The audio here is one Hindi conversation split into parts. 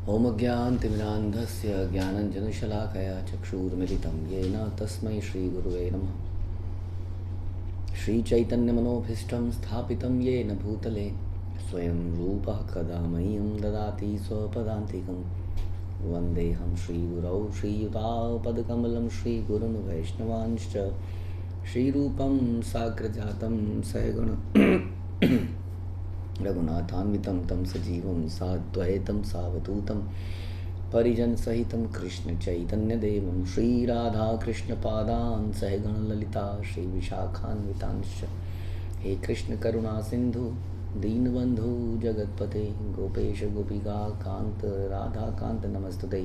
होमज्ञानतिमिरान्धस्य ज्ञानञ्जनशलाकया चक्षुरुन्मिलितं येन तस्मै श्रीगुरुवे नमः। श्रीचैतन्यमनोभीष्टं स्थापितं येन भूतले स्वयं रूपः कदा मह्यं ददाति स्वपदान्तिकं। वन्देऽहं श्रीगुरौ श्रीयुतापदकमलं श्रीगुरुन् वैष्णवांश्च श्रीरूपं साग्रजातं सहगण रघुनाथान्वितं तं सजीवं साद्वैतं सावधूतं परिजनसहितं कृष्णचैतन्यदेवं श्रीराधाकृष्णपादान् सहगणललिता श्रीविशाखान्वितांश्च। हे कृष्णकरुणासिन्धु दीनबन्धु जगत्पते गोपेश गोपिका कान्त राधाकान्त नमस्तुते।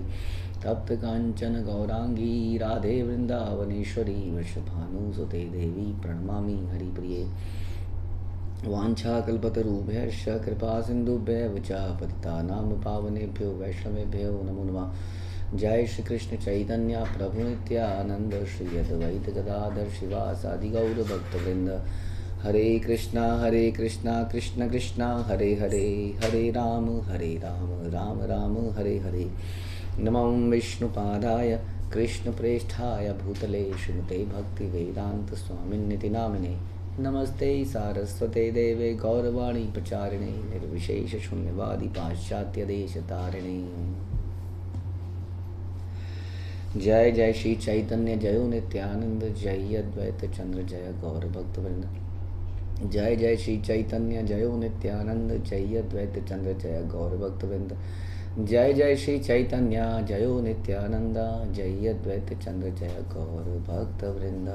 तप्तकाञ्चन गौराङ्गी राधे वृन्दावनेश्वरी वृषभानुसुते देवी प्रणमामि हरिप्रिये। वाञ्छाकल्पतरुभ्यश्च कृपा सिन्धुभ्यः च पतितानां पावनेभ्यो वैष्णवेभ्यो नमो नमः। जय श्री कृष्ण चैतन्य प्रभु नित्यानंद श्री अद्वैत गदाधर शिवासादि गौर भक्तवृंद। हरे कृष्णा कृष्ण कृष्णा हरे हरे, हरे राम राम राम हरे हरे। नमो विष्णुपादाय कृष्णप्रेष्ठाय भूतले श्रीमते भक्तिवेदांत स्वामिन्निति नामिने। नमस्ते सारस्वते देवे गौरवाणी प्रचारिणे निर्विशेष शून्यवादी पाश्चात्य देश तारिणे। जय जय श्री चैतन्य जयो नित्यानंद जय अद्वैत चंद्र जय गौर भक्तवृंद। जय जय श्री चैतन्य जयो नित्यानंद जय अद्वैत चंद्र जय गौर भक्तवृंद। जय जय श्री चैतन्य जयो नित्यानंद जय अद्वैत चंद्र जय गौर भक्तवृंद।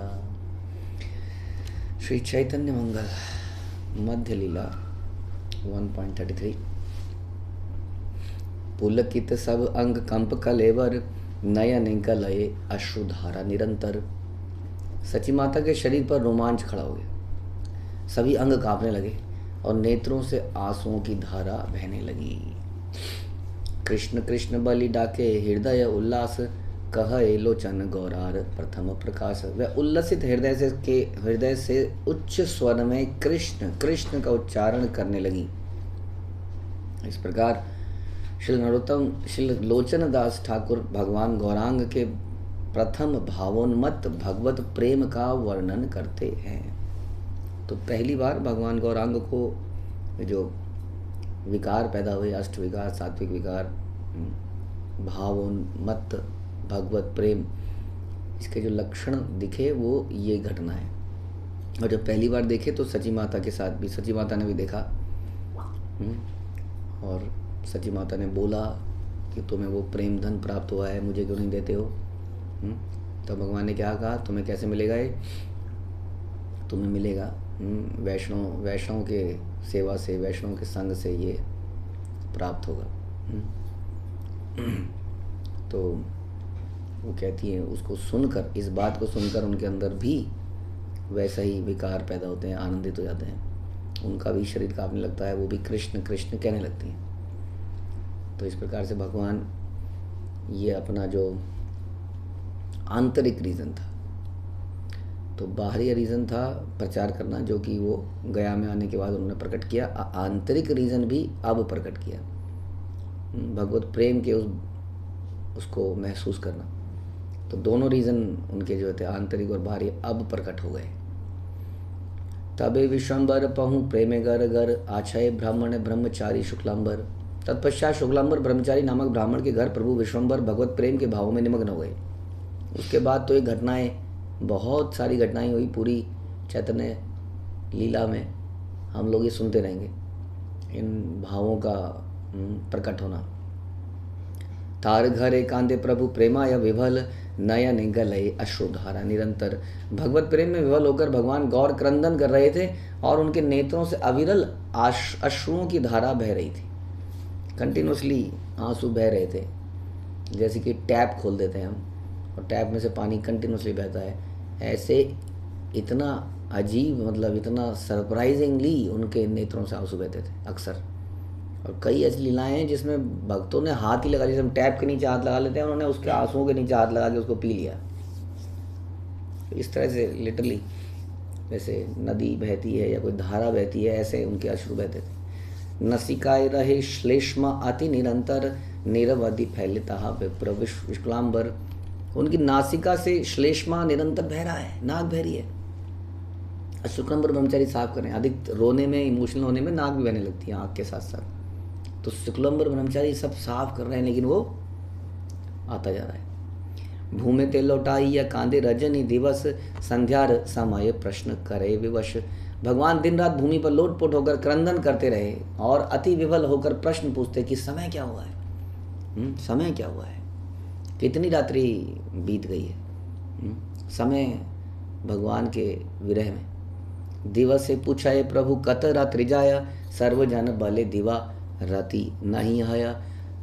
श्री चैतन्य मंगल मध्य लीला 1.33। पुलकित सब अंग कंप कलेवर नयन गलये अश्रुधारा निरंतर। सची माता के शरीर पर रोमांच खड़ा हो गया, सभी अंग कांपने लगे और नेत्रों से आंसुओं की धारा बहने लगी। कृष्ण कृष्ण बलि डाके हृदय उल्लास कहे लोचन गौरार प्रथम प्रकाश। वह उल्लसित हृदय से उच्च स्वर में कृष्ण कृष्ण का उच्चारण करने लगी। इस प्रकार श्री लोचन दास ठाकुर भगवान गौरांग के प्रथम भावोन्मत्त भगवत प्रेम का वर्णन करते हैं। तो पहली बार भगवान गौरांग को जो विकार पैदा हुए, अष्ट विकार, सात्विक विकार, भावोन्मत्त भगवत प्रेम, इसके जो लक्षण दिखे वो ये घटना है। और जब पहली बार देखे तो सची माता के साथ भी, सची माता ने भी देखा और सची माता ने बोला कि तुम्हें वो प्रेम धन प्राप्त हुआ है, मुझे क्यों नहीं देते हो। तो भगवान ने क्या कहा, तुम्हें कैसे मिलेगा ये, तुम्हें मिलेगा वैष्णव के सेवा से, वैष्णव के संग से ये प्राप्त होगा। तो वो कहती है, उसको सुनकर, इस बात को सुनकर उनके अंदर भी वैसा ही विकार पैदा होते हैं, आनंदित हो जाते हैं, उनका भी शरीर कांपने लगता है, वो भी कृष्ण कृष्ण कहने लगती हैं। तो इस प्रकार से भगवान ये अपना जो आंतरिक रीज़न था, तो बाहरी रीज़न था प्रचार करना, जो कि वो गया में आने के बाद उन्होंने प्रकट किया। आंतरिक रीज़न भी अब प्रकट किया, भगवत प्रेम के उसको महसूस करना। तो दोनों रीज़न उनके जो थे, आंतरिक और बाहरी, अब प्रकट हो गए। तबे विश्वम्बर पहुँ प्रेमे गर गर आछय ब्राह्मण ब्रह्मचारी शुक्लांबर। तत्पश्चात शुक्लांबर ब्रह्मचारी नामक ब्राह्मण के घर प्रभु विश्वम्बर भगवत प्रेम के भावों में निमग्न हो गए। उसके बाद तो ये घटनाएं, बहुत सारी घटनाएं हुई पूरी चैतन्य लीला में, हम लोग ये सुनते रहेंगे, इन भावों का प्रकट होना। तार घर एकांते प्रभु प्रेमाय विभल नयन गलये अश्रुधारा निरंतर। भगवत प्रेम में विभल होकर भगवान गौर क्रंदन कर रहे थे और उनके नेत्रों से अविरल अश्रुओं की धारा बह रही थी। कंटिन्यूसली आंसू बह रहे थे, जैसे कि टैप खोल देते हैं हम और टैप में से पानी कंटिन्यूसली बहता है, ऐसे इतना अजीब, मतलब इतना सरप्राइजिंगली उनके नेत्रों से आंसू बहते थे अक्सर। और कई ऐसी लीलाएं हैं जिसमें भक्तों ने हाथ ही लगा, जैसे हम टैप के नीचे हाथ लगा लेते हैं, उन्होंने उसके आंसुओं के नीचे हाथ लगा के उसको पी लिया। तो इस तरह से लिटरली जैसे नदी बहती है या कोई धारा बहती है, ऐसे उनके अश्रु बहते थे। नसिकाय रहे श्लेष्म अति निरंतर निरवधि फैलता विप्र विश्वलांबर। उनकी नासिका से श्लेष्मा निरंतर बह रहा है, नाक बह रही है। शुक्लांबर ब्रह्मचारी साफ करें, अधिक रोने में, इमोशनल होने में नाक भी बहने लगती है आँख के साथ साथ। तो शुक्लांबर ब्रह्मचारी सब साफ कर रहे हैं, लेकिन वो आता जा रहा है। भूमि ते लौटाई या कांदे रजनी दिवस संध्यार समय प्रश्न करे विवश। भगवान दिन रात भूमि पर लोटपोट होकर क्रंदन करते रहे और अति विवल होकर प्रश्न पूछते कि समय क्या हुआ है, समय क्या हुआ है, कितनी रात्रि बीत गई है। समय भगवान के विरह में। दिवस से पूछाए प्रभु कत रात्रि जाया, सर्वजन बले दिवा रति नहीं आया।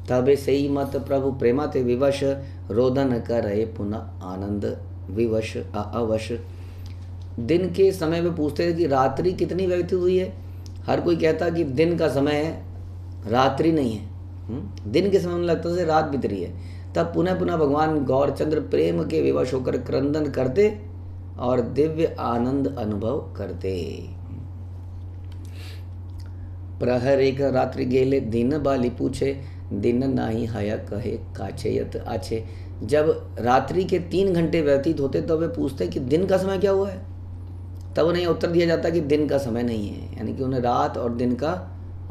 तबे से ही मत प्रभु प्रेमा ते विवश, रोदन कर रहे पुनः आनंद विवश अवश। दिन के समय में पूछते थे कि रात्रि कितनी व्यतीत हुई है। हर कोई कहता कि दिन का समय है, रात्रि नहीं है। दिन के समय में लगता था रात बीत रही है। तब पुनः पुनः भगवान गौरचंद्र प्रेम के विवश होकर क्रंदन करते और दिव्य आनंद अनुभव करते। प्रहर एक रात्रि गेले दिन बाली पूछे, दिन नाही हया कहे काछेयत आछे। जब रात्रि के 3 घंटे व्यतीत होते तो वे पूछते कि दिन का समय क्या हुआ है। तब उन्हें उत्तर दिया जाता कि दिन का समय नहीं है, यानी कि उन्हें रात और दिन का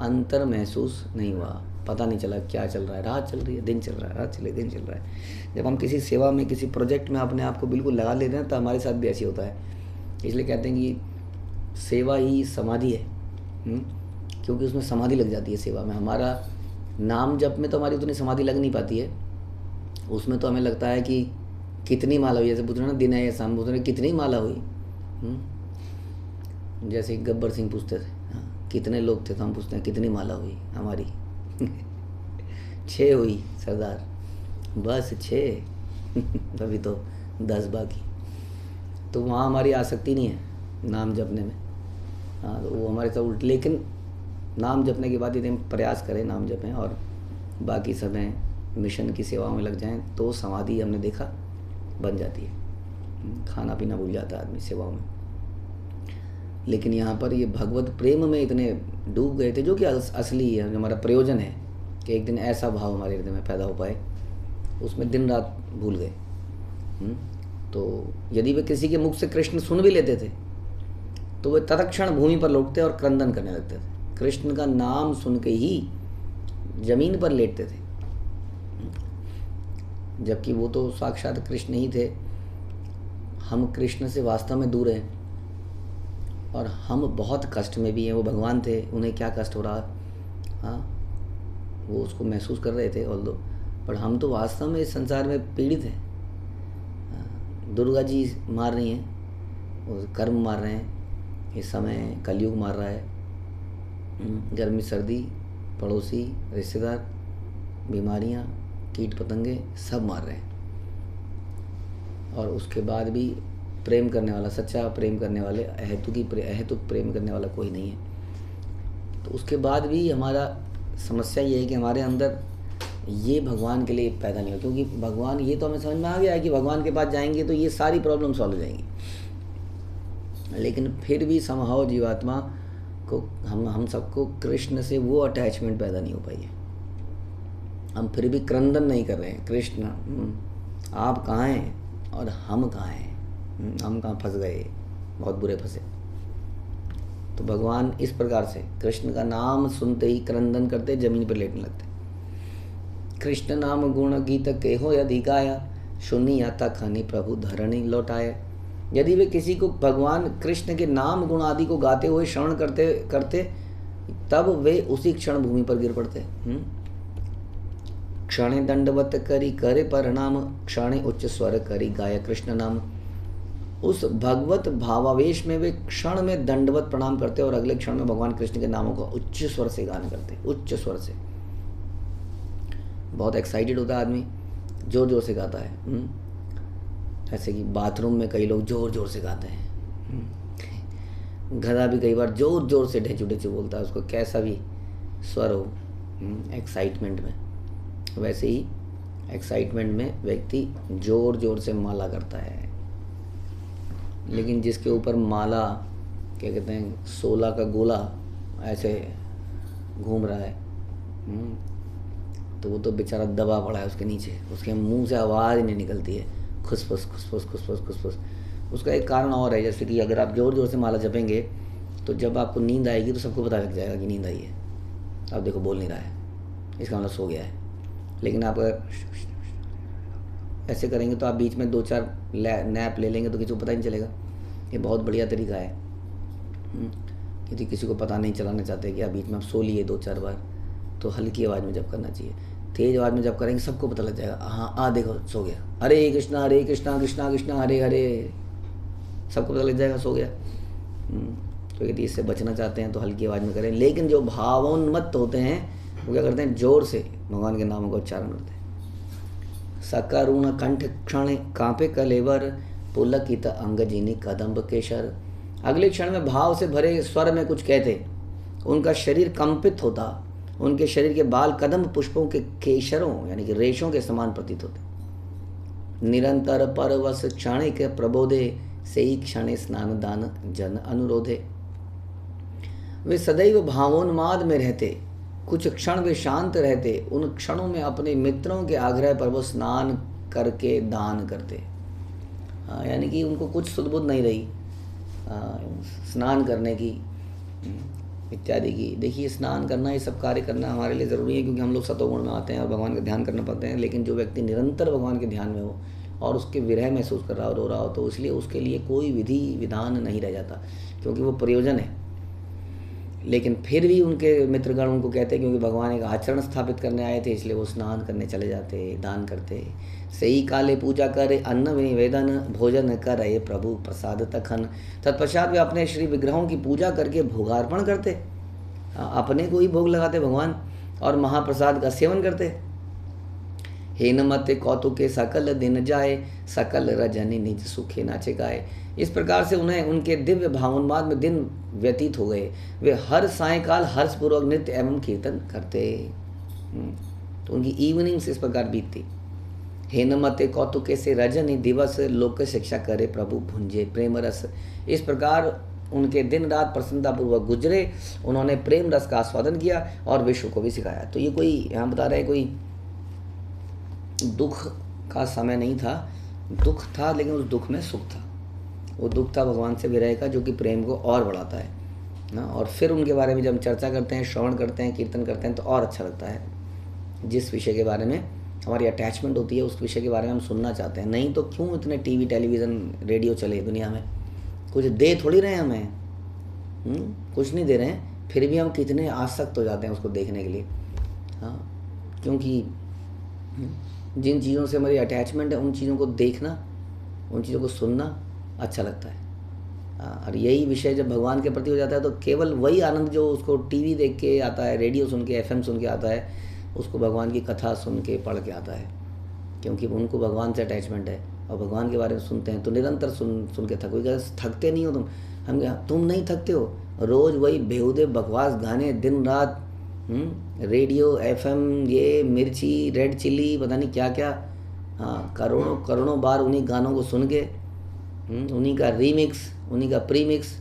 अंतर महसूस नहीं हुआ, पता नहीं चला क्या चल रहा है, रात चल रही है, दिन चल रहा है, रात चल रही है, दिन चल रहा है। जब हम किसी सेवा में, किसी प्रोजेक्ट में अपने आप को बिल्कुल लगा लेते हैं तो हमारे साथ भी ऐसी होता है। इसलिए कहते हैं कि सेवा ही समाधि है, क्योंकि उसमें समाधि लग जाती है। सेवा में हमारा नाम जप में तो हमारी उतनी समाधि लग नहीं पाती है, उसमें तो हमें लगता है कि कितनी माला हुई। जैसे पूछ रहे ना दिन है या शाम, पूछ रहे कितनी माला हुई। जैसे गब्बर सिंह पूछते थे कितने लोग थे, तो हम पूछते हैं कितनी माला हुई हमारी। 6 हुई सरदार, बस 6। अभी तो 10 बाकी। तो वहाँ हमारी आसक्ति नहीं है नाम जपने में। हाँ, तो वो हमारे साथ उल्ट। लेकिन नाम जपने के बाद यदि हम प्रयास करें, नाम जपें और बाकी समय मिशन की सेवाओं में लग जाएं, तो समाधि हमने देखा बन जाती है। खाना पीना भूल जाता है आदमी सेवाओं में। लेकिन यहाँ पर ये भगवत प्रेम में इतने डूब गए थे, जो कि असली है, जो हमारा प्रयोजन है कि एक दिन ऐसा भाव हमारे हृदय में पैदा हो पाए, उसमें दिन रात भूल गए। तो यदि वे किसी के मुख से कृष्ण सुन भी लेते थे तो वे तत्क्षण भूमि पर लौटते और क्रंदन करने लगते थे। कृष्ण का नाम सुन के ही जमीन पर लेटते थे, जबकि वो तो साक्षात कृष्ण ही थे। हम कृष्ण से वास्तव में दूर हैं और हम बहुत कष्ट में भी हैं। वो भगवान थे, उन्हें क्या कष्ट हो रहा, हाँ, वो उसको महसूस कर रहे थे ऑल्दो, पर हम तो वास्तव में इस संसार में पीड़ित हैं। दुर्गा जी मार रही हैं, वो कर्म मार रहे हैं, इस समय कलयुग मार रहा है। गर्मी सर्दी, पड़ोसी, रिश्तेदार, बीमारियाँ, कीट पतंगे सब मार रहे हैं। और उसके बाद भी प्रेम करने वाला, सच्चा प्रेम करने वाले, अहेतुक प्रेम करने वाला कोई नहीं है। तो उसके बाद भी हमारा समस्या ये है कि हमारे अंदर ये भगवान के लिए पैदा नहीं हो, क्योंकि भगवान, ये तो हमें समझ में आ गया है कि भगवान के पास जाएंगे तो ये सारी प्रॉब्लम सॉल्व हो जाएंगी। लेकिन फिर भी समहाउ जीवात्मा को, हम सबको कृष्ण से वो अटैचमेंट पैदा नहीं हो पाई है। हम फिर भी क्रंदन नहीं कर रहे हैं, कृष्ण आप कहाँ हैं और हम कहाँ हैं, हम कहाँ फंस गए, बहुत बुरे फंसे। तो भगवान इस प्रकार से कृष्ण का नाम सुनते ही क्रंदन करते, जमीन पर लेटने लगते। कृष्ण नाम गुण गीत केहो यदि गाया, सुनिया तखनि प्रभु धरणी लौटाया। यदि वे किसी को भगवान कृष्ण के नाम गुण आदि को गाते हुए श्रवण करते करते, तब वे उसी क्षण भूमि पर गिर पड़ते। क्षणे दंडवत करी करे प्रणाम, क्षणे उच्च स्वर करी गाय कृष्ण नाम। उस भगवत भावावेश में वे क्षण में दंडवत प्रणाम करते और अगले क्षण में भगवान कृष्ण के नामों का उच्च स्वर से गान करते, उच्च स्वर से। बहुत एक्साइटेड होता है आदमी, जोर जोर से गाता है। ऐसे कि बाथरूम में कई लोग जोर जोर से गाते हैं, गधा भी कई बार जोर जोर से ढेचू ढेचू बोलता है, उसको कैसा भी स्वर हो एक्साइटमेंट में। वैसे ही एक्साइटमेंट में व्यक्ति जोर जोर से माला करता है। लेकिन जिसके ऊपर माला, क्या कहते हैं, 16 का गोला ऐसे घूम रहा है। तो वो तो बेचारा दबा पड़ा है उसके नीचे, उसके मुंह से आवाज़ ही नहीं निकलती है, खुसफुस खुसफुस खुसफुस खुसफुस। उसका एक कारण और है, जैसे कि अगर आप ज़ोर ज़ोर से माला जपेंगे तो जब आपको नींद आएगी तो सबको पता लग जाएगा कि नींद आई है। आप देखो बोल नहीं रहा है, इसका मतलब सो गया है। लेकिन आप अगर ऐसे करेंगे तो आप बीच में 2-4 नैप ले लेंगे तो किसी को पता ही नहीं चलेगा। ये बहुत बढ़िया तरीका है। यदि किसी को पता नहीं चलाना चाहते कि आप बीच में आप सो लिए 2-4 बार, तो हल्की आवाज़ में जप करना चाहिए। तेज़ आवाज़ में जप करेंगे सबको पता लग जाएगा, हाँ देखो सो गया, हरे कृष्णा कृष्णा कृष्णा हरे हरे, सबको पता लग जाएगा सो गया। तो यदि इससे बचना चाहते हैं तो हल्की आवाज़ में करें। लेकिन जो भावोन्मत्त होते हैं वो क्या करते हैं, जोर से भगवान के नामों का उच्चारण करते हैं। सकरुण कंठ क्षण कांपे कलेवर, पुलकित अंगजीनी कदम्ब केशर। अगले क्षण में भाव से भरे स्वर में कुछ कहते, उनका शरीर कंपित होता, उनके शरीर के बाल कदम्ब पुष्पों के केशरों यानी कि रेशों के समान प्रतीत होते। निरंतर परवश क्षणिक प्रबोधे, से ही क्षण स्नान दान जन अनुरोधे। वे सदैव भावोन्माद में रहते, कुछ क्षण वे शांत रहते, उन क्षणों में अपने मित्रों के आग्रह पर वो स्नान करके दान करते। यानी कि उनको कुछ सुध-बुध नहीं रही स्नान करने की इत्यादि की। देखिए स्नान करना, ये सब कार्य करना हमारे लिए ज़रूरी है, क्योंकि हम लोग सतोगुण में आते हैं और भगवान का ध्यान करना पड़ते हैं। लेकिन जो व्यक्ति निरंतर भगवान के ध्यान में हो और उसके विरह महसूस कर रहा हो, रो रहा हो, तो इसलिए उसके लिए कोई विधि विधान नहीं रह जाता, क्योंकि वो प्रयोजन है। लेकिन फिर भी उनके मित्रगण उनको कहते हैं, क्योंकि भगवान एक आचरण स्थापित करने आए थे, इसलिए वो स्नान करने चले जाते, दान करते। सही काले पूजा करे, अन्न निवेदन भोजन करे प्रभु प्रसाद तखन। तत्पश्चात वे अपने श्री विग्रहों की पूजा करके भोगार्पण करते, अपने को ही भोग लगाते भगवान, और महाप्रसाद का सेवन करते। हेन मते कौतुके सकल दिन जाए, सकल रजनी निज सुखे नाचे गाए। इस प्रकार से उन्हें उनके दिव्य भावोन्माद में दिन व्यतीत हो गए। वे हर सायंकाल हर्षपूर्वक नृत्य एवं कीर्तन करते। तो उनकी इवनिंग्स इस प्रकार बीतती। हेन मते कौतुके से रजनी दिवस, लोक शिक्षा करे प्रभु भुंजे प्रेम रस। इस प्रकार उनके दिन रात प्रसन्नतापूर्वक गुजरे, उन्होंने प्रेम रस का आस्वादन किया और विश्व को भी सिखाया। तो ये कोई यहाँ बता रहे हैं कोई दुख का समय नहीं था, दुख था लेकिन उस दुख में सुख था। वो दुख था भगवान से विरह का, जो कि प्रेम को और बढ़ाता है ना। और फिर उनके बारे में जब चर्चा करते हैं, श्रवण करते हैं, कीर्तन करते हैं, तो और अच्छा लगता है। जिस विषय के बारे में हमारी अटैचमेंट होती है, उस विषय के बारे में हम सुनना चाहते हैं। नहीं तो क्यों इतने टीवी टेलीविज़न रेडियो चले दुनिया में, कुछ दे थोड़ी रहे हैं हमें, कुछ नहीं दे रहे हैं, फिर भी हम कितने आसक्त हो जाते हैं उसको देखने के लिए। हाँ, क्योंकि जिन चीज़ों से हमारी अटैचमेंट है, उन चीज़ों को देखना, उन चीज़ों को सुनना अच्छा लगता है। और यही विषय जब भगवान के प्रति हो जाता है, तो केवल वही आनंद जो उसको टीवी देख के आता है, रेडियो सुन के, एफएम सुन के आता है, उसको भगवान की कथा सुन के पढ़ के आता है, क्योंकि उनको भगवान से अटैचमेंट है। और भगवान के बारे में सुनते हैं तो निरंतर सुन के थकते नहीं हो तुम। तुम नहीं थकते हो, रोज़ वही बेहुदे बकवास गाने दिन रात, रेडियो एफएम, ये मिर्ची रेड चिली पता नहीं क्या क्या, करोड़ों करोड़ों बार उन्हीं गानों को सुन के, उन्हीं का रीमिक्स, उन्हीं का प्रीमिक्स,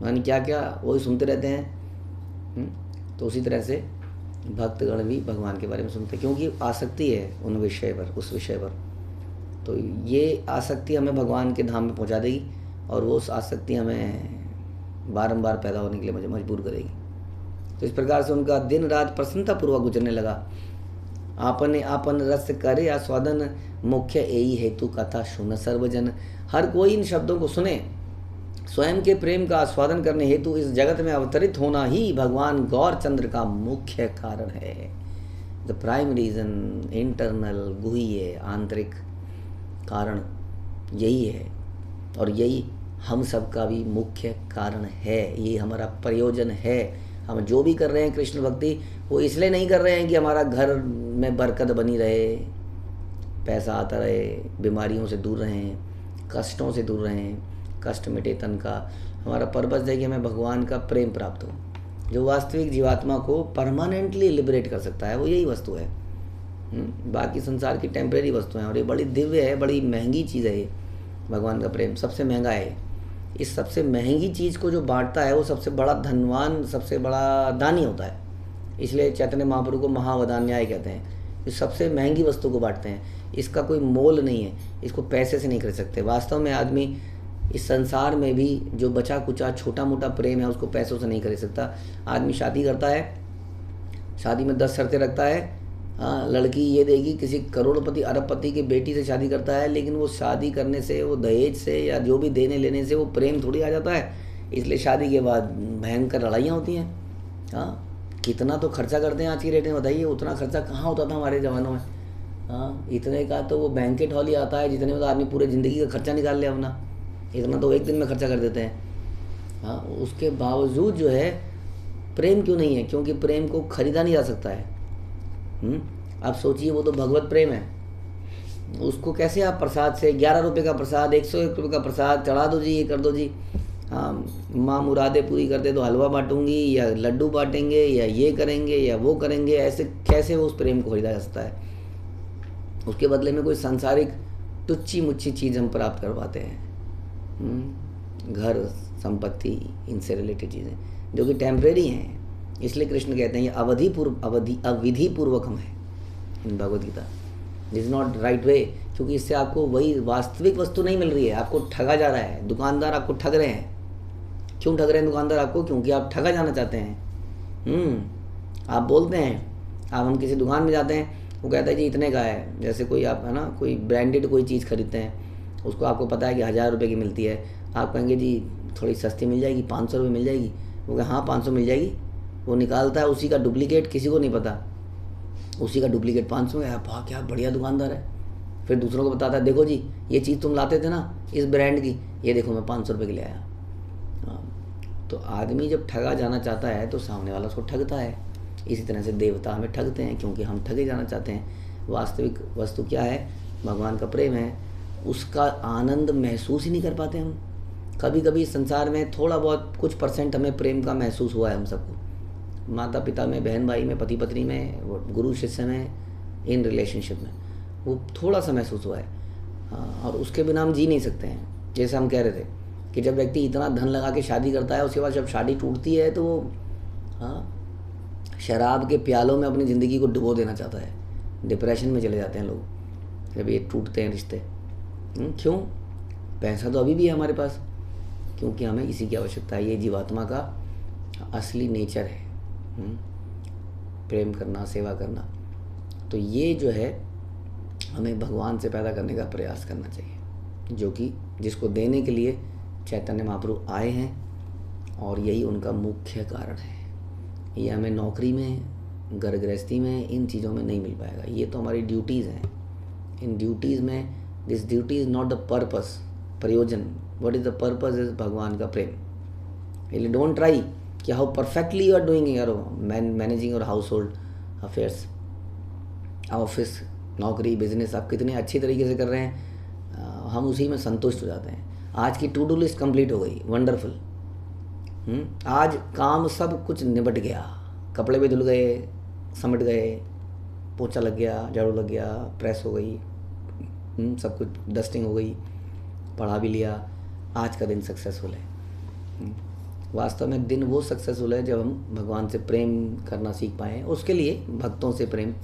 यानी क्या क्या वही सुनते रहते हैं। तो उसी तरह से भक्तगण भी भगवान के बारे में सुनते हैं, क्योंकि आसक्ति है उन विषय पर, उस विषय पर। तो ये आसक्ति हमें भगवान के धाम में पहुंचा देगी, और वो आसक्ति हमें बारंबार पैदा होने के लिए मुझे मजबूर करेगी। तो इस प्रकार से उनका दिन रात प्रसन्नतापूर्वक गुजरने लगा। आपने आपन रस करे आस्वादन, मुख्य यही हेतु कथा सुन सर्वजन। हर कोई इन शब्दों को सुने। स्वयं के प्रेम का आस्वादन करने हेतु इस जगत में अवतरित होना ही भगवान गौरचंद्र का मुख्य कारण है। द प्राइम रीज़न, इंटरनल, गुह्य, आंतरिक कारण यही है, और यही हम सबका भी मुख्य कारण है। ये हमारा प्रयोजन है। हम जो भी कर रहे हैं कृष्ण भक्ति, वो इसलिए नहीं कर रहे हैं कि हमारा घर में बरकत बनी रहे, पैसा आता रहे, बीमारियों से दूर रहें, कष्टों से दूर रहें, कष्ट मिटे तन का। हमारा पर्पस है कि हमें भगवान का प्रेम प्राप्त हो। जो वास्तविक जीवात्मा को परमानेंटली लिबरेट कर सकता है, वो यही वस्तु है। बाकी संसार की टेम्परेरी वस्तु हैं, और ये बड़ी दिव्य है, बड़ी महंगी चीज़ है। ये भगवान का प्रेम सबसे महंगा है। इस सबसे महंगी चीज़ को जो बांटता है, वो सबसे बड़ा धनवान, सबसे बड़ा दानी होता है। इसलिए चैतन्य महाप्रभु को महावदान्याय कहते हैं। ये सबसे महंगी वस्तु को बांटते हैं, इसका कोई मोल नहीं है, इसको पैसे से नहीं खरीद सकते। वास्तव में आदमी इस संसार में भी जो बचा कुचा छोटा मोटा प्रेम है उसको पैसों से नहीं खरीद सकता। आदमी शादी करता है, शादी में 10 शर्तें रखता है, हाँ लड़की ये देगी, किसी करोड़पति अरबपति की बेटी से शादी करता है, लेकिन वो शादी करने से, वो दहेज से या जो भी देने लेने से वो प्रेम थोड़ी आ जाता है। इसलिए शादी के बाद भयंकर लड़ाइयाँ होती हैं। हाँ कितना तो खर्चा करते हैं आज की रेट में, बताइए उतना खर्चा कहाँ होता था हमारे ज़मानों में। हाँ इतने का तो वो बैंकेट हॉल ही आता है जितने में तो आदमी पूरे ज़िंदगी का खर्चा निकाल लिया अपना, इतना तो एक दिन में खर्चा कर देते हैं। हाँ उसके बावजूद जो है प्रेम क्यों नहीं है? क्योंकि प्रेम को खरीदा नहीं जा सकता है। आप सोचिए वो तो भगवत प्रेम है, उसको कैसे आप प्रसाद से 11 रुपये का प्रसाद, 101 रुपये का प्रसाद चढ़ा दो जी, ये कर दो जी, हाँ माँ मुरादें पूरी कर दे तो हलवा बांटूंगी या लड्डू बांटेंगे या ये करेंगे या वो करेंगे, ऐसे कैसे वो उस प्रेम को खरीदा जा सकता है? उसके बदले में कोई सांसारिक टुच्ची मुच्ची चीज़ हम प्राप्त करवाते हैं, घर संपत्ति, इनसे रिलेटेड चीज़ें जो कि टेम्परेरी हैं। इसलिए कृष्ण कहते हैं ये अविधि पूर्वकम है in Bhagavad Gita, this is not right way, क्योंकि इससे आपको वही वास्तविक वस्तु नहीं मिल रही है, आपको ठगा जा रहा है। दुकानदार आपको ठग रहे हैं। क्यों ठग रहे हैं दुकानदार आपको? क्योंकि आप ठगा जाना चाहते हैं। आप बोलते हैं, आप हम किसी दुकान में जाते हैं, वो कहता है जी इतने का है, जैसे कोई आप है ना कोई ब्रांडेड कोई चीज़ खरीदते हैं, उसको आपको पता है कि 1000 रुपये की मिलती है, आप कहेंगे जी थोड़ी सस्ती मिल जाएगी, 500 रुपये मिल जाएगी। वो कहे हाँ 500 मिल जाएगी। वो निकालता है उसी का डुप्लीकेट, किसी को नहीं पता, उसी का डुप्लीकेट 500 है। वाह क्या बढ़िया दुकानदार है। फिर दूसरों को बताता है देखो जी ये चीज़ तुम लाते थे ना इस ब्रांड की, ये देखो मैं 500 रुपये की ले आया। तो आदमी जब ठगा जाना चाहता है तो सामने वाला उसको ठगता है। इसी तरह से देवता हमें ठगते हैं क्योंकि हम ठगे जाना चाहते हैं। वास्तविक वस्तु क्या है? भगवान का प्रेम है, उसका आनंद महसूस ही नहीं कर पाते हम। कभी कभी संसार में थोड़ा बहुत कुछ % हमें प्रेम का महसूस हुआ है हम सबको, माता पिता में, बहन भाई में, पति पत्नी में, गुरु शिष्य में, इन रिलेशनशिप में वो थोड़ा सा महसूस हुआ है। हाँ, और उसके बिना हम जी नहीं सकते हैं। जैसे हम कह रहे थे कि जब व्यक्ति इतना धन लगा के शादी करता है, उसके बाद जब शादी टूटती है तो वो हाँ शराब के प्यालों में अपनी ज़िंदगी को डुबो देना चाहता है। डिप्रेशन में चले जाते हैं लोग जब ये टूटते हैं रिश्ते। क्यों? पैसा तो अभी भी है हमारे पास, क्योंकि हमें इसी की आवश्यकता है। ये जीवात्मा का असली नेचर है, प्रेम करना, सेवा करना। तो ये जो है हमें भगवान से पैदा करने का प्रयास करना चाहिए, जो कि जिसको देने के लिए चैतन्य महाप्रभु आए हैं, और यही उनका मुख्य कारण है। ये हमें नौकरी में, घर गृहस्थी में, इन चीज़ों में नहीं मिल पाएगा। ये तो हमारी ड्यूटीज़ हैं। इन ड्यूटीज़ में this duty is not the purpose, प्रयोजन। What is the purpose is भगवान का प्रेम। इसलिए डोंट ट्राई कि how perfectly you are doing your managing your household affairs, office, नौकरी, बिजनेस आप कितने अच्छी तरीके से कर रहे हैं, हम उसी में संतुष्ट हो जाते हैं। आज की टू डू लिस्ट कंप्लीट हो गई, वंडरफुल। आज काम सब कुछ निपट गया, कपड़े भी धुल गए, समेट गए, पोछा लग गया, झाड़ू लग गया, प्रेस हो गई, सब कुछ डस्टिंग हो गई, पढ़ा भी लिया, आज का दिन सक्सेसफुल है। वास्तव में दिन वो सक्सेसफुल है जब हम भगवान से प्रेम करना सीख पाएँ। उसके लिए भक्तों से प्रेम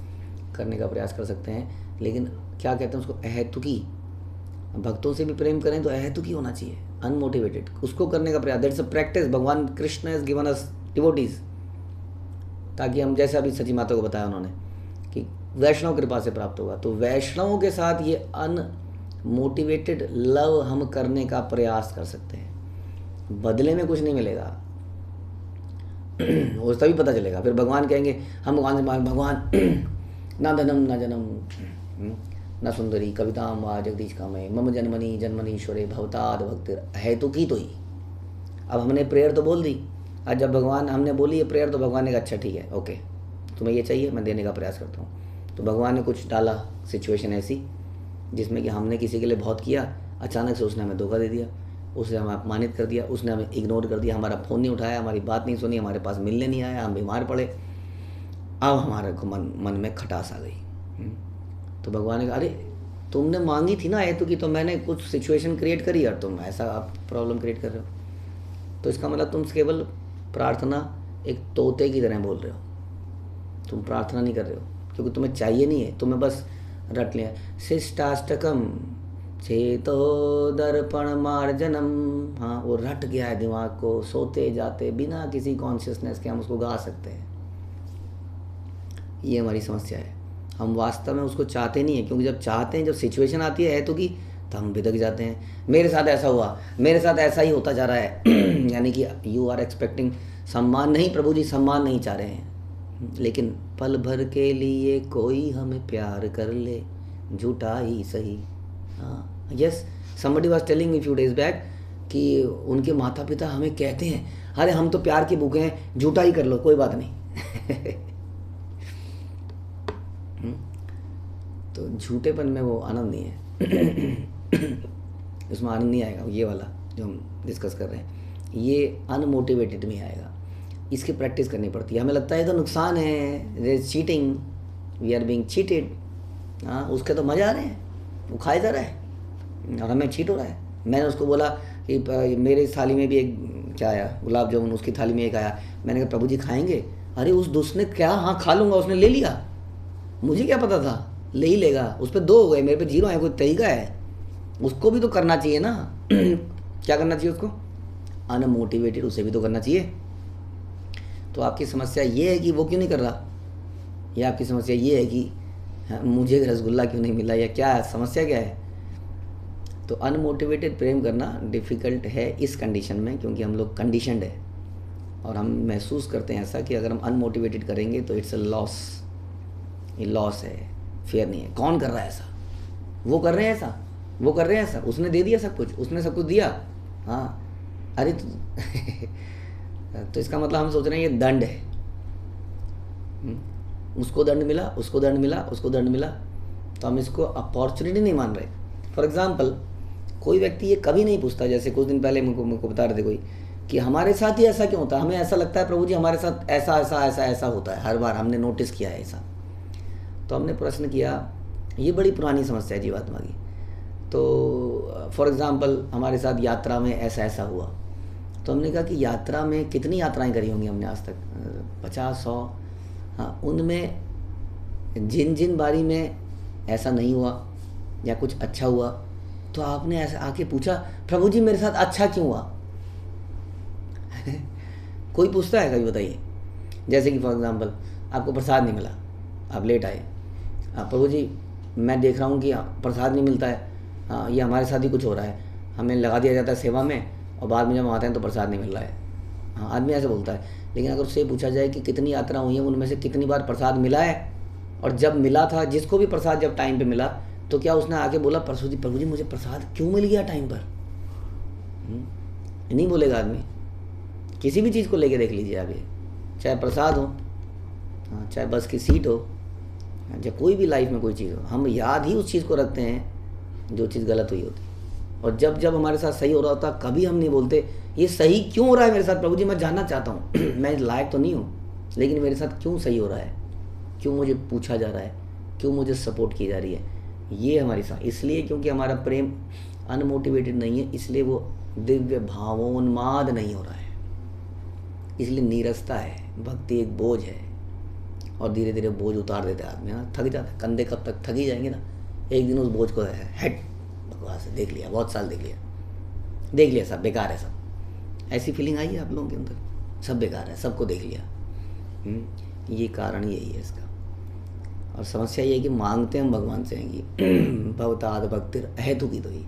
करने का प्रयास कर सकते हैं, लेकिन क्या कहते हैं उसको, अहेतुकी। भक्तों से भी प्रेम करें तो अहेतुकी होना चाहिए, अनमोटिवेटेड, उसको करने का प्रयास। That's a practice. भगवान Krishna has given us devotees, ताकि हम, जैसे अभी सची माता को बताया उन्होंने कि वैष्णव कृपा से प्राप्त होगा, तो वैष्णवों के साथ ये अनमोटिवेटेड लव हम करने का प्रयास कर सकते हैं। बदले में कुछ नहीं मिलेगा, वो तभी पता चलेगा। फिर भगवान कहेंगे, हम भगवान से मांगे, भगवान ना धनम ना जनम न सुंदरी कविताम वा जगदीश कामय मम जन्मनि जन्मनीश्वरे भवताद भक्तिर हेतुकी। तो ही अब हमने प्रेयर तो बोल दी, आज जब भगवान हमने बोली ये प्रेयर, तो भगवान ने कहा अच्छा ठीक है, ओके तुम्हें ये चाहिए, मैं देने का प्रयास करता हूँ। तो भगवान ने कुछ डाला सिचुएशन ऐसी जिसमें कि हमने किसी के लिए बहुत किया, अचानक से उसने हमें धोखा दे दिया, उसने हमें अपमानित कर दिया, उसने हमें इग्नोर कर दिया, हमारा फ़ोन नहीं उठाया, हमारी बात नहीं सुनी, हमारे पास मिलने नहीं आया, हम बीमार पड़े। अब हमारे को मन में खटास आ गई। तो भगवान ने कहा अरे तुमने मांगी थी ना हेतु की, तो मैंने कुछ सिचुएशन क्रिएट करी और तुम ऐसा आप प्रॉब्लम क्रिएट कर रहे हो। तो इसका मतलब तुम केवल प्रार्थना एक तोते की तरह बोल रहे हो। तुम प्रार्थना नहीं कर रहे हो, क्योंकि तुम्हें चाहिए नहीं है, तुम्हें बस रट लिया। शिष्टाष्टकम चेतो दर्पण मार्जनम, हाँ वो रट गया है दिमाग को, सोते जाते बिना किसी कॉन्शियसनेस के हम उसको गा सकते हैं। ये हमारी समस्या है, हम वास्तव में उसको चाहते नहीं है, क्योंकि जब चाहते हैं, जब सिचुएशन आती है तो कि तो हम बिदक जाते हैं। मेरे साथ ऐसा हुआ, मेरे साथ ऐसा ही होता जा रहा है यानी कि यू आर एक्सपेक्टिंग सम्मान। नहीं प्रभु जी, सम्मान नहीं चाह रहे हैं, लेकिन पल भर के लिए कोई हमें प्यार कर ले, झूठा ही सही। हाँ yes, somebody was telling me few days back कि उनके माता पिता हमें कहते हैं अरे हम तो प्यार के भूखे हैं, झूठा ही कर लो, कोई बात नहीं तो झूठेपन में वो आनंद नहीं है उसमें आनंद नहीं आएगा। ये वाला जो हम डिस्कस कर रहे हैं, ये अनमोटिवेटेड में आएगा। इसकी प्रैक्टिस करनी पड़ती है। हमें लगता है तो नुकसान है, cheating, we are being cheated. हाँ उसके तो मज़ा आ रहे हैं, वो खाया जा रहा है और हमें चीट हो रहा है। मैंने उसको बोला कि मेरे थाली में भी एक क्या आया, गुलाब जामुन, उसकी थाली में एक आया। मैंने कहा प्रभु जी खाएंगे? अरे उस दोस्त ने क्या, हाँ खा लूँगा, उसने ले लिया, मुझे क्या पता था, ले ही लेगा। उस पर 2 हो गए, मेरे पे 0 है, कोई तरीका है? उसको भी तो करना चाहिए ना क्या करना चाहिए उसको? अनमोटिवेटेड, उसे भी तो करना चाहिए। तो आपकी समस्या ये है कि वो क्यों नहीं कर रहा, या आपकी समस्या ये है कि मुझे रसगुल्ला क्यों नहीं मिला, या क्या है समस्या, क्या है? तो अनमोटिवेटेड प्रेम करना डिफ़िकल्ट है इस कंडीशन में, क्योंकि हम लोग कंडीशनड है और हम महसूस करते हैं ऐसा कि अगर हम अनमोटिवेटेड करेंगे तो इट्स अ लॉस। ये लॉस है, फेयर नहीं है। कौन कर रहा है ऐसा? वो कर रहे हैं ऐसा, वो कर रहे हैं ऐसा, उसने दे दिया सब कुछ, उसने सब कुछ दिया। हाँ अरे तो इसका मतलब हम सोच रहे हैं ये दंड है। उसको दंड मिला, उसको दंड मिला, उसको दंड मिला, तो हम इसको अपॉर्चुनिटी नहीं मान रहे। फॉर एग्जाम्पल, कोई व्यक्ति ये कभी नहीं पूछता, जैसे कुछ दिन पहले मुझको बता रहे थे कोई कि हमारे साथ ही ऐसा क्यों होता है, हमें ऐसा लगता है प्रभु जी हमारे साथ ऐसा ऐसा ऐसा ऐसा होता है, हर बार हमने नोटिस किया है ऐसा। तो हमने प्रश्न किया, ये बड़ी पुरानी समस्या है जीवात्मा की। तो फॉर एग्ज़ाम्पल हमारे साथ यात्रा में ऐसा ऐसा हुआ, तो हमने कहा कि यात्रा में कितनी यात्राएं करी होंगी हमने आज तक, 50-100। हाँ उनमें जिन जिन बारी में ऐसा नहीं हुआ या कुछ अच्छा हुआ, तो आपने ऐसा आके पूछा प्रभु जी मेरे साथ अच्छा क्यों हुआ कोई पूछता है कभी, बताइए? जैसे कि फॉर एग्ज़ाम्पल आपको प्रसाद नहीं मिला, आप लेट आए, प्रभु जी मैं देख रहा हूँ कि प्रसाद नहीं मिलता है, ये हमारे साथ ही कुछ हो रहा है, हमें लगा दिया जाता है सेवा में और बाद में जब आते हैं तो प्रसाद नहीं मिल रहा है। हाँ आदमी ऐसे बोलता है। लेकिन अगर उससे पूछा जाए कि कितनी यात्रा हुई है, उनमें से कितनी बार प्रसाद मिला है, और जब मिला था जिसको भी प्रसाद जब टाइम पे मिला, तो क्या उसने आके बोला प्रभु जी मुझे प्रसाद क्यों मिल गया टाइम पर? नहीं बोलेगा आदमी। किसी भी चीज़ को लेके देख लीजिए आप, ये चाहे प्रसाद हो, हाँ चाहे बस की सीट हो, चाहे कोई भी लाइफ में कोई चीज़ हो, हम याद ही उस चीज़ को रखते हैं जो चीज़ गलत हुई होती। और जब जब हमारे साथ सही हो रहा होता, कभी हम नहीं बोलते ये सही क्यों हो रहा है मेरे साथ प्रभु जी, मैं जानना चाहता हूँ मैं लायक तो नहीं हूँ, लेकिन मेरे साथ क्यों सही हो रहा है, क्यों मुझे पूछा जा रहा है, क्यों मुझे सपोर्ट की जा रही है। ये हमारी साथ, इसलिए क्योंकि हमारा प्रेम अनमोटिवेटेड नहीं है, इसलिए वो दिव्य भावोन्माद नहीं हो रहा है, इसलिए नीरसता है। भक्ति एक बोझ है और धीरे धीरे बोझ उतार देता है आदमी, ना थक जाता है। कंधे कब तक थक ही जाएंगे ना, एक दिन उस बोझ को हेड बकवास से देख लिया, बहुत साल देख लिया सब बेकार है, सब ऐसी फीलिंग आई है आप लोगों के अंदर, सब बेकार है, सबको देख लिया। ये कारण यही है इसका। और समस्या ये है कि मांगते हम भगवान से हैं कि भवताद भक्तिर अहेतु की तो ही,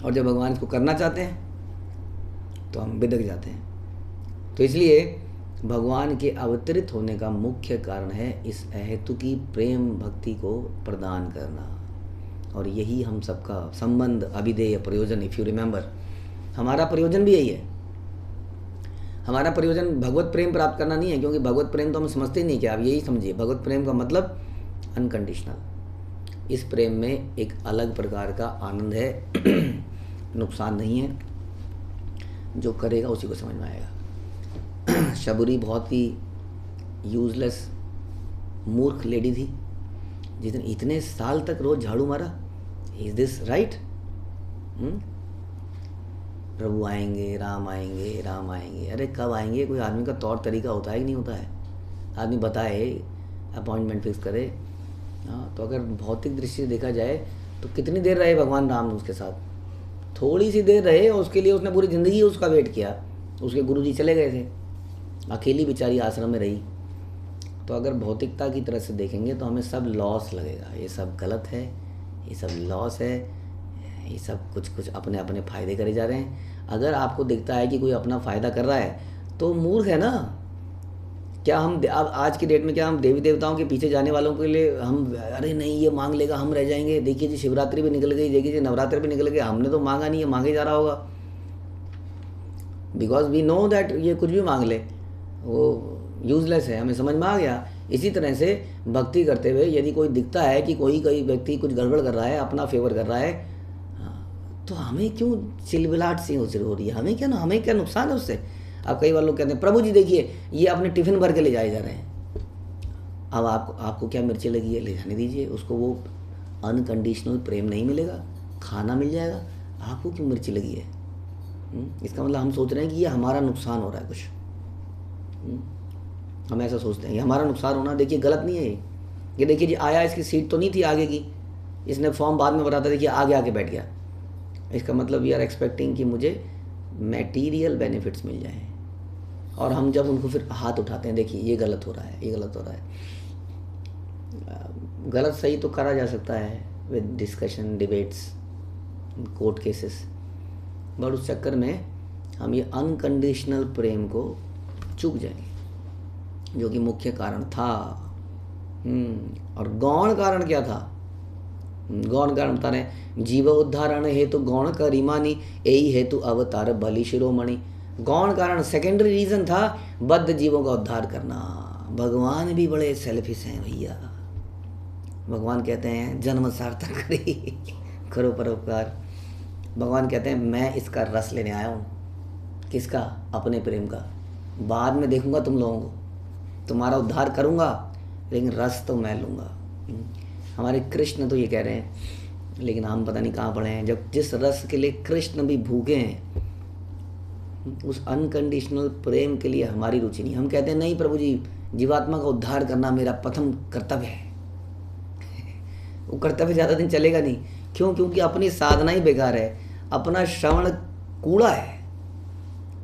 और जब भगवान इसको करना चाहते हैं तो हम बिदक जाते हैं। तो इसलिए भगवान के अवतरित होने का मुख्य कारण है इस अहेतु की प्रेम भक्ति को प्रदान करना, और यही हम सबका संबंध, अभिधेय, प्रयोजन। इफ़ यू रिमेंबर, हमारा प्रयोजन भी यही है। हमारा प्रयोजन भगवत प्रेम प्राप्त करना नहीं है, क्योंकि भगवत प्रेम तो हम समझते ही नहीं। क्या आप यही समझिए, भगवत प्रेम का मतलब अनकंडीशनल। इस प्रेम में एक अलग प्रकार का आनंद है नुकसान नहीं है, जो करेगा उसी को समझ में आएगा। शबरी बहुत ही यूजलेस मूर्ख लेडी थी, जिसने इतने साल तक रोज झाड़ू मारा। Is this right? प्रभु आएंगे, राम आएंगे, राम आएंगे। अरे कब आएंगे? कोई आदमी का तौर तरीका होता है कि नहीं होता है? आदमी बताए, अपॉइंटमेंट फिक्स करे। हाँ, तो अगर भौतिक दृष्टि से देखा जाए तो कितनी देर रहे भगवान राम उसके साथ? थोड़ी सी देर रहे, और उसके लिए उसने पूरी ज़िंदगी उसका वेट किया। उसके गुरुजी चले गए थे, अकेली बेचारी आश्रम में रही। तो अगर भौतिकता की तरह से देखेंगे तो हमें सब लॉस लगेगा, ये सब गलत है, ये सब लॉस है, ये सब कुछ अपने अपने फ़ायदे करे जा रहे हैं। अगर आपको दिखता है कि कोई अपना फ़ायदा कर रहा है तो मूर्ख है ना। क्या हम अब आज की डेट में क्या हम देवी देवताओं के पीछे जाने वालों के लिए हम, अरे नहीं ये मांग लेगा हम रह जाएंगे, देखिए जी शिवरात्रि भी निकल गई, देखिए जी नवरात्रि भी निकल गए, हमने तो मांगा नहीं है, मांगे जा रहा होगा। बिकॉज वी नो दैट ये कुछ भी मांग ले वो यूजलेस है, हमें समझ में आ गया। इसी तरह से भक्ति करते हुए यदि कोई दिखता है कि कोई व्यक्ति कुछ गड़बड़ कर रहा है, अपना फेवर कर रहा है, तो हमें क्यों चिलबिलाट सी हो रही है? हमें क्या नुकसान है उससे? अब कई बार लोग कहते हैं प्रभु जी देखिए ये अपने टिफ़िन भर के ले जाए जा रहे हैं। अब आपको क्या मिर्ची लगी है, ले जाने दीजिए उसको, वो अनकंडीशनल प्रेम नहीं मिलेगा, खाना मिल जाएगा, आपको क्यों मिर्ची लगी है? इसका मतलब हम सोच रहे हैं कि ये हमारा नुकसान हो रहा है कुछ। हम ऐसा सोचते हैं ये हमारा नुकसान होना, देखिए गलत नहीं है ये देखिए जी आया, इसकी सीट तो नहीं थी आगे की, इसने फॉर्म बाद में बताता, देखिए आगे आके बैठ गया। इसका मतलब वी आर एक्सपेक्टिंग कि मुझे मटेरियल बेनिफिट्स मिल जाएं, और हम जब उनको फिर हाथ उठाते हैं, देखिए ये गलत हो रहा है, ये गलत हो रहा है। गलत सही तो करा जा सकता है with discussion, debates, court cases, but उस चक्कर में हम ये अनकंडीशनल प्रेम को चूक जाएंगे, जो कि मुख्य कारण था। और गौण कारण क्या था? गौण कारण बता रहे, जीव उद्धारण हेतु गौण करीमानी, यही हेतु अवतार बलि शिरोमणि। गौण कारण सेकेंडरी रीजन था बद्ध जीवों का उद्धार करना। भगवान भी बड़े सेल्फिश हैं भैया। भगवान कहते हैं जन्म सार्थक करी करो परोपकार। भगवान कहते हैं मैं इसका रस लेने आया हूँ। किसका? अपने प्रेम का। बाद में देखूंगा तुम लोगों को, तुम्हारा उद्धार करूंगा, लेकिन रस तो मैं लूँगा। हमारे कृष्ण तो ये कह रहे हैं, लेकिन हम पता नहीं कहाँ पड़े हैं। जब जिस रस के लिए कृष्ण भी भूखे हैं, उस अनकंडीशनल प्रेम के लिए हमारी रुचि नहीं। हम कहते हैं नहीं प्रभु जी, जीवात्मा का उद्धार करना मेरा प्रथम कर्तव्य है। वो कर्तव्य ज़्यादा दिन चलेगा नहीं। क्यों? क्योंकि अपनी साधना ही बेकार है, अपना श्रवण कूड़ा है,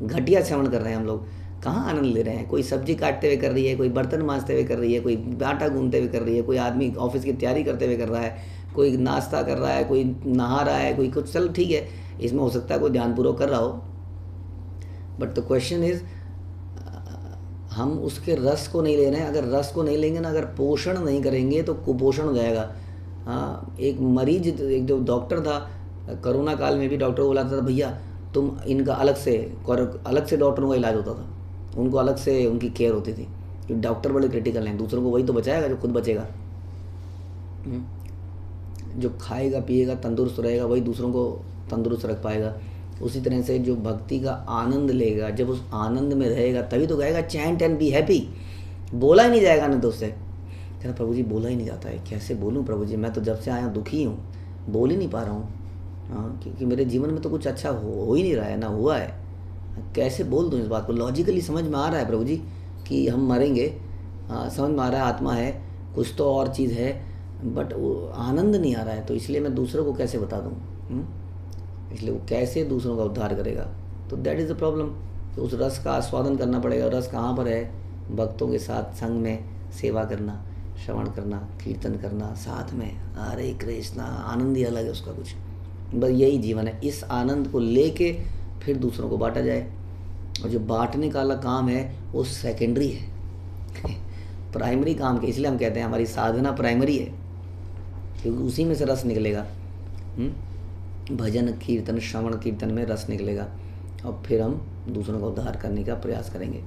घटिया श्रवण कर रहे हैं हम लोग। कहाँ आनंद ले रहे हैं? कोई सब्जी काटते हुए कर रही है, कोई बर्तन मांजते हुए कर रही है, कोई आटा गूंथते हुए कर रही है, कोई आदमी ऑफिस की तैयारी करते हुए कर रहा है, कोई नाश्ता कर रहा है, कोई नहा रहा है, कोई कुछ। चल ठीक है, इसमें हो सकता है कोई ध्यानपूर्वक कर रहा हो, बट द क्वेश्चन इज हम उसके रस को नहीं ले रहे हैं। अगर रस को नहीं लेंगे ना, अगर पोषण नहीं करेंगे तो कुपोषण हो जाएगा। हाँ, एक मरीज, एक जो डॉक्टर था कोरोना काल में भी, डॉक्टर बोला था भैया तुम इनका अलग से डॉक्टरों का इलाज होता था, उनको अलग से उनकी केयर होती थी, क्योंकि डॉक्टर बड़े क्रिटिकल हैं। दूसरों को वही तो बचाएगा जो खुद बचेगा। जो खाएगा पिएगा तंदुरुस्त रहेगा, वही दूसरों को तंदुरुस्त रख पाएगा। उसी तरह से जो भक्ति का आनंद लेगा, जब उस आनंद में रहेगा तभी तो कहेगा चैंट एंड बी हैप्पी। बोला ही नहीं जाएगा ना दोस्त से। कहना प्रभु जी बोला ही नहीं जाता है, कैसे बोलूँ प्रभु जी, मैं तो जब से आया दुखी हूँ, बोल ही नहीं पा रहा हूँ। हाँ, क्योंकि मेरे जीवन में तो कुछ अच्छा हो ही नहीं रहा है, ना हुआ है। कैसे बोल दूँ इस बात को? लॉजिकली समझ में आ रहा है प्रभु जी कि हम मरेंगे, समझ में आ रहा है आत्मा है, कुछ तो और चीज़ है, बट वो आनंद नहीं आ रहा है। तो इसलिए मैं दूसरों को कैसे बता दूँ? इसलिए वो कैसे दूसरों का उद्धार करेगा? तो दैट इज़ द प्रॉब्लम। तो उस रस का आस्वादन करना पड़ेगा। रस कहाँ पर है? भक्तों के साथ संग में सेवा करना, श्रवण करना, कीर्तन करना साथ में, हरे कृष्णा, आनंद ही अलग है उसका कुछ। बस यही जीवन है। इस आनंद को लेके फिर दूसरों को बांटा जाए, और जो बांटने का अलग काम है वो सेकेंडरी है प्राइमरी काम के। इसलिए हम कहते हैं हमारी साधना प्राइमरी है, क्योंकि उसी में से रस निकलेगा। भजन कीर्तन श्रवण कीर्तन में रस निकलेगा, और फिर हम दूसरों का उद्धार करने का प्रयास करेंगे।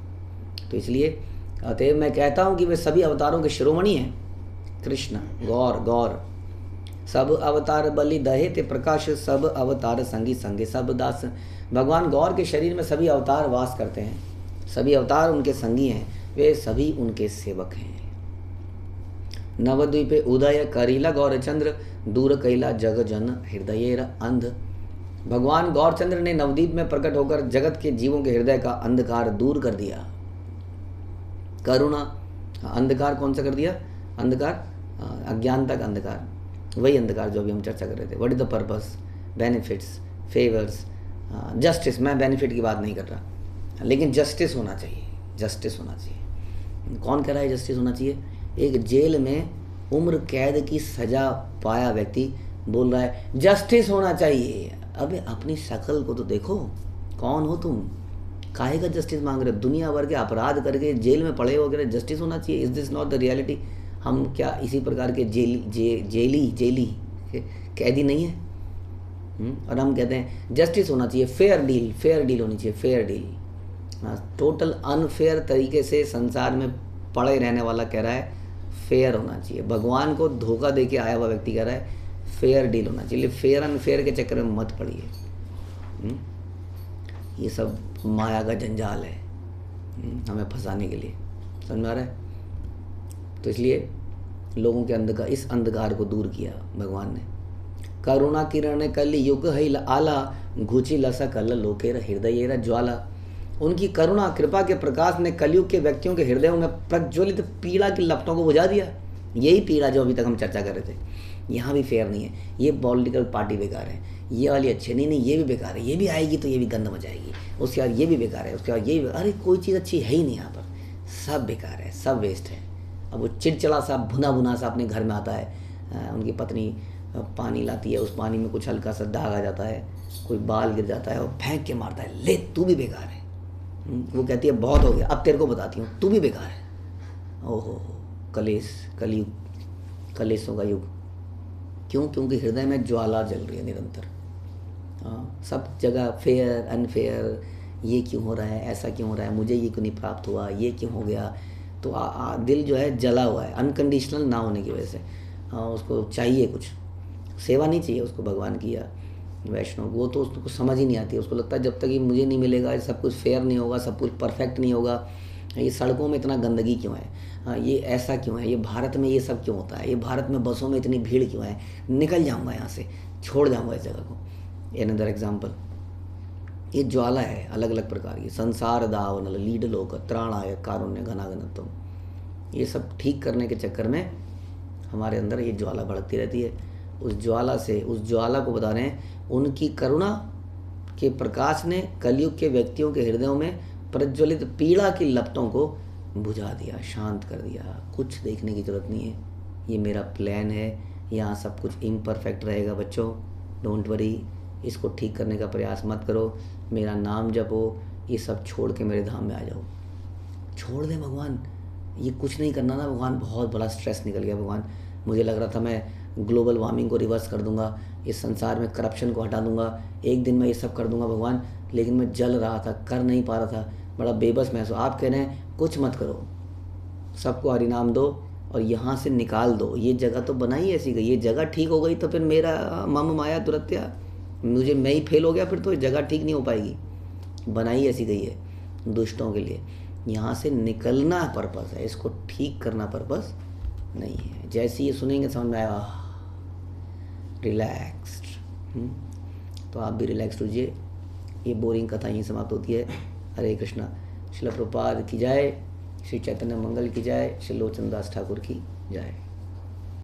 तो इसलिए अतएव मैं कहता हूँ कि वे सभी अवतारों के शिरोमणि हैं। कृष्ण गौर सब अवतार बलि दहे ते प्रकाश, सब अवतार संगी संगे सब दास। भगवान गौर के शरीर में सभी अवतार वास करते हैं, सभी अवतार उनके संगी हैं, वे सभी उनके सेवक हैं। नवद्वीपे उदय करीला गौरचंद्र, दूर कैला जग जन हृदय अंध। भगवान गौरचंद्र ने नवद्वीप में प्रकट होकर जगत के जीवों के हृदय का अंधकार दूर कर दिया। करुणा अंधकार कौन सा कर दिया? अंधकार, अज्ञानता का अंधकार, वही अंधकार जो अभी हम चर्चा कर रहे थे। What is the purpose, benefits, favours, justice. मैं बेनिफिट की बात नहीं कर रहा, लेकिन जस्टिस होना चाहिए, जस्टिस होना चाहिए। कौन कह रहा है जस्टिस होना चाहिए? एक जेल में उम्र कैद की सजा पाया व्यक्ति बोल रहा है जस्टिस होना चाहिए। अबे अपनी शक्ल को तो देखो, कौन हो तुम? काहे का जस्टिस मांग रहे हो? दुनिया भर के अपराध करके जेल में पड़े हो, कह रहे जस्टिस होना चाहिए। Is this not the reality? हम क्या इसी प्रकार के जेली कैदी नहीं है? और हम कहते हैं जस्टिस होना चाहिए, फेयर डील होनी चाहिए, फेयर डील। टोटल अनफेयर तरीके से संसार में पड़े रहने वाला कह रहा है फेयर होना चाहिए। भगवान को धोखा दे के आया हुआ व्यक्ति कह रहा है फेयर डील होना चाहिए। फेयर अनफेयर के चक्कर में मत पड़िए। ये सब माया का जंजाल है हमें फंसाने के लिए, समझ में आ रहा है? तो इसलिए लोगों के इस अंधकार को दूर किया भगवान ने। करुणा किरण कल युग है आला, घुची लसा कल लोकेर हृदय ज्वाला। उनकी करुणा कृपा के प्रकाश ने कलयुग के व्यक्तियों के हृदयों में प्रज्वलित पीड़ा की लपटों को बुझा दिया। यही पीड़ा जो अभी तक हम चर्चा कर रहे थे। यहाँ भी फेयर नहीं है, ये पॉलिटिकल पार्टी बेकार है, ये वाली अच्छी नहीं, ये भी बेकार है, ये भी आएगी तो ये भी गंद मचाएगी, उसके बाद ये भी बेकार है, उसके बाद ये भी, अरे कोई चीज़ अच्छी है ही नहीं यहाँ पर, सब बेकार है, सब वेस्ट है। अब वो चिड़चिड़ा सा भुना सा अपने घर में आता है, उनकी पत्नी पानी लाती है, उस पानी में कुछ हल्का सा दाग आ जाता है, कोई बाल गिर जाता है और फेंक के मारता है, ले तू भी बेकार है। वो कहती है बहुत हो गया, अब तेरे को बताती हूँ, तू भी बेकार है। ओहो कलेश, कलयुग, कलेशों का युग। क्यों? क्योंकि हृदय में ज्वाला जल रही है निरंतर। सब जगह फेयर अनफेयर, ये क्यों हो रहा है, ऐसा क्यों हो रहा है, मुझे ये क्यों नहीं प्राप्त हुआ, ये क्यों हो गया। तो दिल जो है जला हुआ है अनकंडीशनल ना होने की वजह से। उसको चाहिए कुछ, सेवा नहीं चाहिए उसको भगवान की या वैष्णव, वो तो उसको समझ ही नहीं आती। उसको लगता है जब तक ये मुझे नहीं मिलेगा, सब कुछ फेयर नहीं होगा, सब कुछ परफेक्ट नहीं होगा, ये सड़कों में इतना गंदगी क्यों है, ये ऐसा क्यों है, ये भारत में ये सब क्यों होता है, ये भारत में बसों में इतनी भीड़ क्यों है, निकल जाऊंगा यहाँ से, छोड़ जाऊंगा इस जगह को। अनदर एग्जाम्पल, ये ज्वाला है अलग अलग प्रकार की। संसार दावनल लीड लोक त्राणाय कारुण्य घनाघनत्वम। ये सब ठीक करने के चक्कर में हमारे अंदर ये ज्वाला भड़कती रहती है। उस ज्वाला से, उस ज्वाला को बता रहे हैं उनकी करुणा के प्रकाश ने कलयुग के व्यक्तियों के हृदयों में प्रज्वलित पीड़ा की लपटों को बुझा दिया, शांत कर दिया। कुछ देखने की जरूरत नहीं है, ये मेरा प्लान है, यहाँ सब कुछ इम्परफेक्ट रहेगा बच्चों, डोंट वरी, इसको ठीक करने का प्रयास मत करो, मेरा नाम जपो, ये सब छोड़ के मेरे धाम में आ जाओ। छोड़ दे भगवान, ये कुछ नहीं करना ना भगवान, बहुत बड़ा स्ट्रेस निकल गया भगवान। मुझे लग रहा था मैं ग्लोबल वार्मिंग को रिवर्स कर दूंगा, इस संसार में करप्शन को हटा दूंगा, एक दिन में ये सब कर दूंगा भगवान, लेकिन मैं जल रहा था, कर नहीं पा रहा था, बड़ा बेबस महसूस। आप कह रहे हैं कुछ मत करो, सबको हरिनाम दो और यहाँ से निकाल दो। ये जगह तो बनाई ऐसी गई, ये जगह ठीक हो गई तो फिर मेरा मम माया दुरत्या, मुझे मैं ही फेल हो गया, फिर तो जगह ठीक नहीं हो पाएगी। बनाई ऐसी गई है दुष्टों के लिए, यहाँ से निकलना पर्पस है, इसको ठीक करना पर्पस नहीं है। जैसे ये सुनेंगे समझ में आया रिलैक्स्ड। तो आप भी रिलैक्स होइए। ये बोरिंग कथा यहीं समाप्त होती है। हरे कृष्णा। श्रील प्रभुपाद की जय, श्री चैतन्य मंगल की जय, श्री लोचन दास ठाकुर की जय।